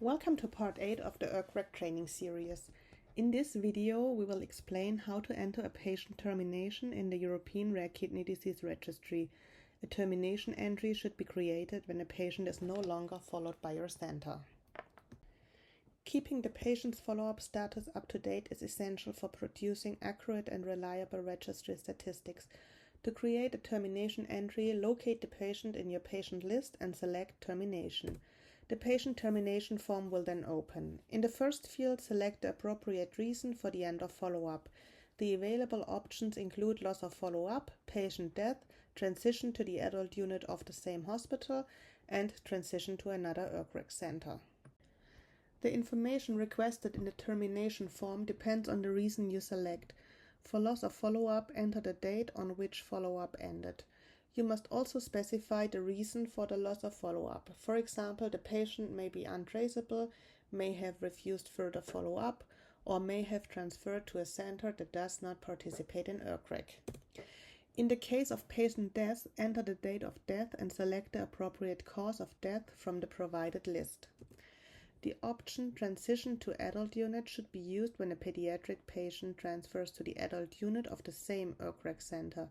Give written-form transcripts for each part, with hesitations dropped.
Welcome to part 8 of the ERKReg training series. In this video, we will explain how to enter a patient termination in the European Rare Kidney Disease Registry. A termination entry should be created when a patient is no longer followed by your center. Keeping the patient's follow-up status up to date is essential for producing accurate and reliable registry statistics. To create a termination entry, locate the patient in your patient list and select Termination. The patient termination form will then open. In the first field, select the appropriate reason for the end of follow-up. The available options include loss of follow-up, patient death, transition to the adult unit of the same hospital, and transition to another ERKReg center. The information requested in the termination form depends on the reason you select. For loss of follow-up, enter the date on which follow-up ended. You must also specify the reason for the loss of follow-up. For example, the patient may be untraceable, may have refused further follow-up, or may have transferred to a center that does not participate in ERKReg. In the case of patient death, enter the date of death and select the appropriate cause of death from the provided list. The option Transition to Adult Unit should be used when a pediatric patient transfers to the adult unit of the same ERKReg center.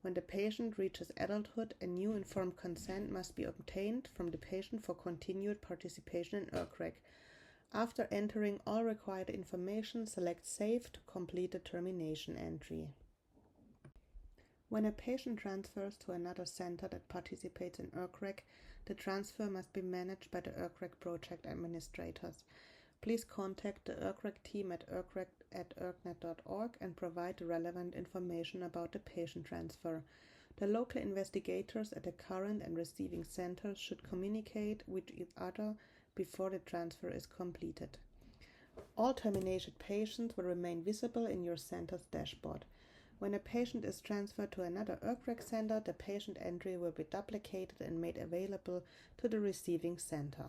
When the patient reaches adulthood, a new informed consent must be obtained from the patient for continued participation in ERKReg. After entering all required information, select Save to complete the termination entry. When a patient transfers to another center that participates in ERKReg, the transfer must be managed by the ERKReg project administrators. Please contact the ERKReg team at erkreg@erknet.org and provide the relevant information about the patient transfer. The local investigators at the current and receiving centers should communicate with each other before the transfer is completed. All termination patients will remain visible in your center's dashboard. When a patient is transferred to another ERKReg center, the patient entry will be duplicated and made available to the receiving center.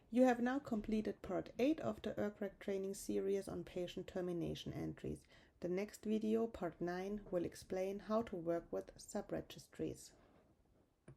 You have now completed part 8 of the ERKReg training series on patient termination entries. The next video, part 9, will explain how to work with sub-registries.